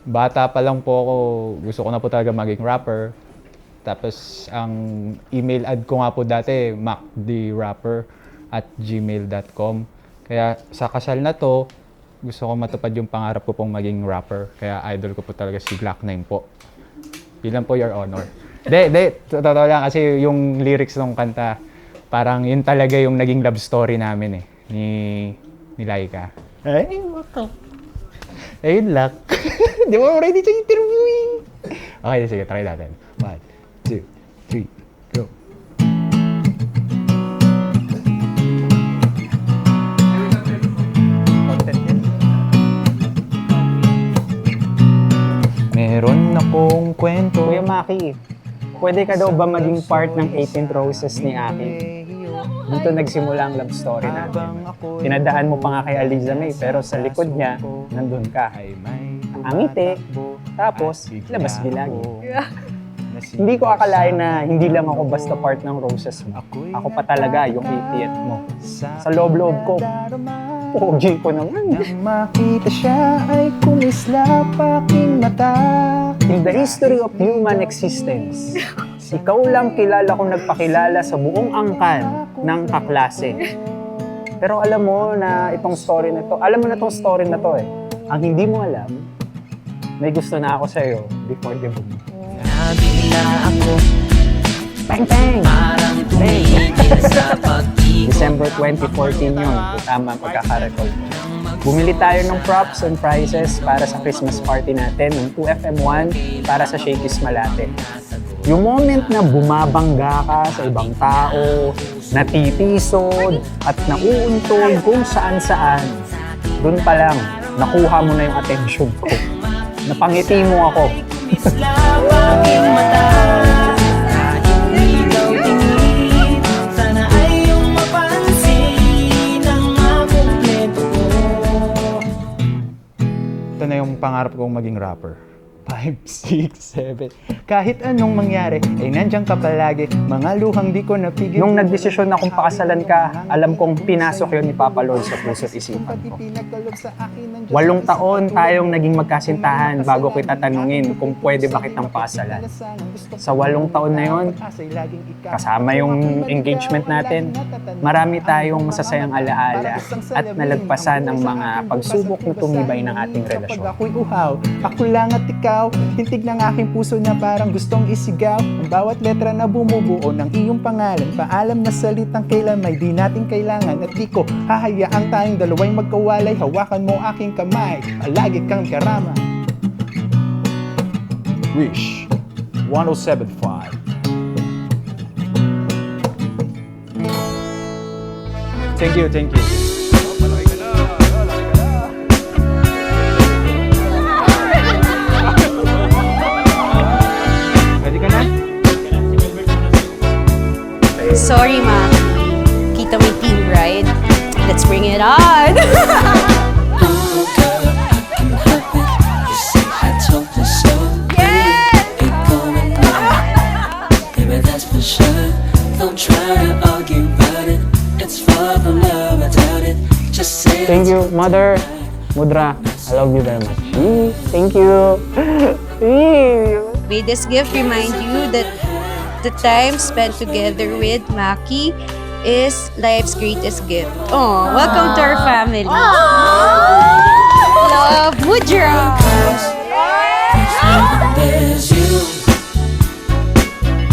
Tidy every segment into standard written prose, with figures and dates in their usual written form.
Bata pa lang po ako, gusto ko na po talaga maging rapper. Tapos ang email ad ko nga po dati, macdrapper@gmail.com. Kaya sa kasal na to, gusto ko matupad yung pangarap ko pong maging rapper. Kaya idol ko po talaga si Glock 9 po. Bilang po, Your Honor. Totoo lang kasi yung lyrics ng kanta, parang yun talaga yung naging love story namin ni Laika. Ay, wako. Ayun lang. Di mo ready sa interviewing. Okay, sige, try natin. 1, 2, 3, go. Meron akong kwento. Kuya Maki, pwede ka daw ba maging part ng 18 Roses ni Aki? Dito nagsimula ang love story natin. Pinadaan mo pa nga kay Aliza May, pero sa likod niya, nandun ka. Ang ngiti, tapos labas bilagi. Hindi ko akalain na hindi lang ako basta part ng Roses mo. Ako pa talaga yung 80th mo. Sa loob-loob ko, pogi ko naman. Nang makita siya ay kumislap aking mata. In the history of human existence, ikaw lang kilala kong nagpakilala sa buong angkan ng kaklase. Pero alam mo na itong story na to, Ang hindi mo alam, may gusto na ako sa'yo before the boom. Nabigla ako, Bang, bang! parang tumigil sa pag-ibig. December 2014 yun, kung tama ang pagkakarecall. Bumili tayo ng props and prizes para sa Christmas party natin ng 2FM1 para sa Shakey's Malate. Yung moment na bumabangga ka sa ibang tao, natitisod at nauuntog kung saan-saan, doon pa lang, nakuha mo na yung attention ko. Napangiti mo ako. Islap aking mata, kahit ikaw tingin, sana ay iyong mapansin ang makumpleto ko. Ito na yung pangarap kong maging rapper. 5, 6, 7. Kahit anong mangyari, ay nandiyan ka palagi. Mga luhang di ko napigil. Nung nagdesisyon na kung pakasalan ka, alam kong pinasok yun ni Papa Lord sa puso't isipan ko. 8 taon tayong naging magkasintahan bago kita tanungin kung pwede ba kitang pakasalan. Sa 8 taon na yun, kasama yung engagement natin, marami tayong masasayang alaala at nalagpasan ang mga pagsubok na tumibay ng ating relasyon. Ako'y uhaw, ako lang at ikaw. Hintig ng aking puso na parang gustong isigaw. Ang bawat letra na bumubuo ng iyong pangalan. Paalam na salitang kailan may di natin kailangan. At di ko hahayaang tayong dalawa'y magkawalay. Hawakan mo aking kamay, palagi kang karama. Wish 1075. Thank you, thank you. Sorry, Maki. Kita mo yung team, right? Let's bring it on! Thank you, Mother. Mudra, I love you very much. Thank you. May this gift remind you that the time spent together with Maki is life's greatest gift. Oh, welcome to our family. Love, Mudra! There's you.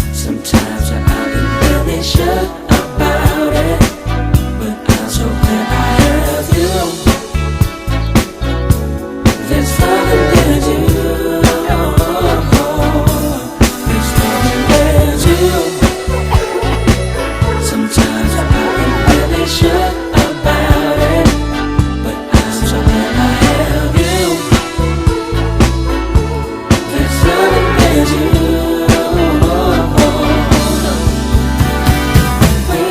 Sometimes I've been really sure about it, but I'm so glad I have you. There's nothing there's you. There's nothing there's you. Sometimes I've been really sure about it, but I'm so glad I have you. There's nothing there's you. We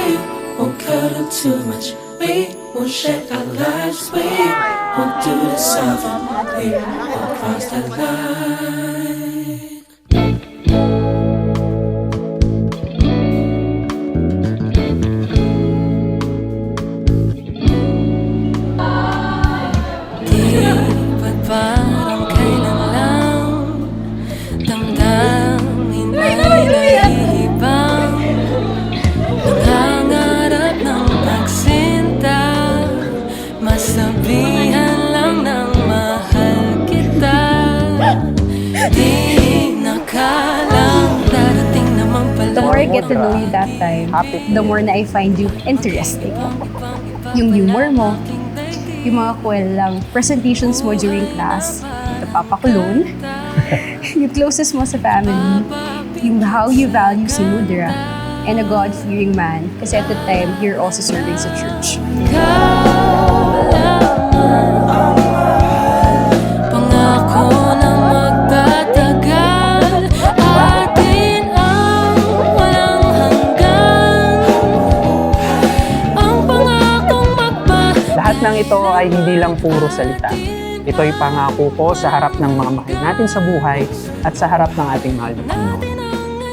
won't cuddle too much. We won't share our lives. We won't do this often. We won't cross that line. Di ba't parang kailan lang more I get to know Mudra. you that time, Happy to the meet more na I find you interesting. Yung humor mo, yung mga kwelang presentations mo during class, ito papakulon, yung closest mo sa family, yung how you value si Mudra, and a God-fearing man, kasi at the time, you're also serving sa church. Pangako na magtatagal, atin ang walang hanggan. Ang pangakong Lahat ng ito ay hindi lang puro salita. Ito'y pangako ko sa harap ng mga mahal natin sa buhay at sa harap ng ating mahal na Panginoon.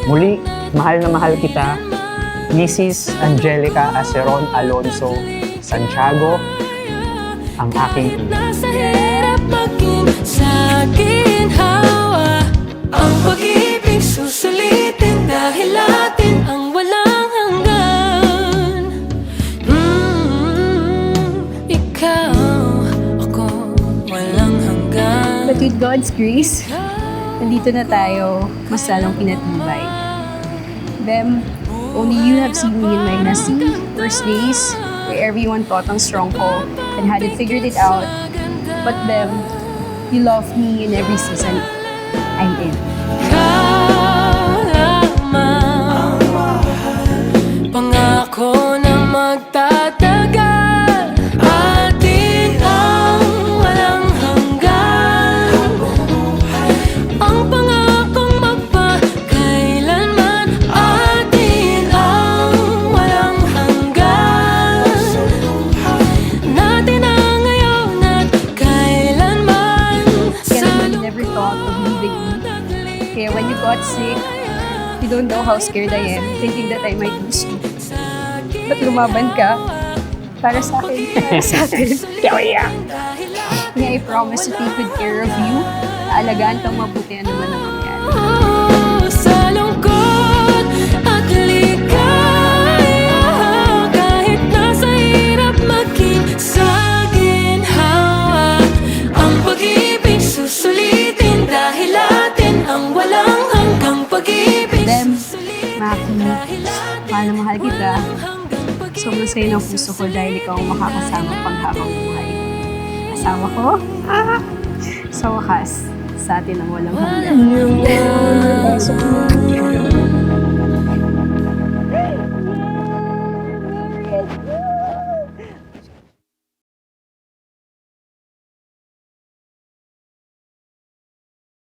Muli, mahal na mahal kita, Mrs. Angelica Aceron Alonso Santiago, ang aking ina. nasa hirap maging sa ginhawa. Ang pag-ibig susulitin dahil atin ang walang hanggan. Ikaw, ako, walang hanggan. But with God's grace, nandito na tayo, mas lalong pinatibay. Bem, only you have seen me in my messy first days, where everyone thought ang strong ko and hadn't figured it out. But Bem, you love me in every season I'm in. Ikaw lamang, pangako na magtatagal, atin ang walang hanggan. Ang pangakong magpakailanman, atin ang walang hanggan. Natin ang ngayon at kailanman. Kaya naman never thought of leaving me. Kaya when you got sick, you don't know how scared I am, thinking that I might lose you. But lumaban ka para sa akin, para sa atin. Kaya I promise to take good care of you. Alagaan kang mabuti ano man ang mangyari. Sa lungkot at ligaya, kahit nasa hirap maging sa ginhawa, ang pag-ibig susulitin dahil atin ang walang hanggang pag-ibig. Dem, Maki, mahal na mahal kita. Sobrang saya ng puso ko dahil ikaw ang makakasama panghabang buhay. Asawa ko? Sa wakas, sa atin ang walang hanggan.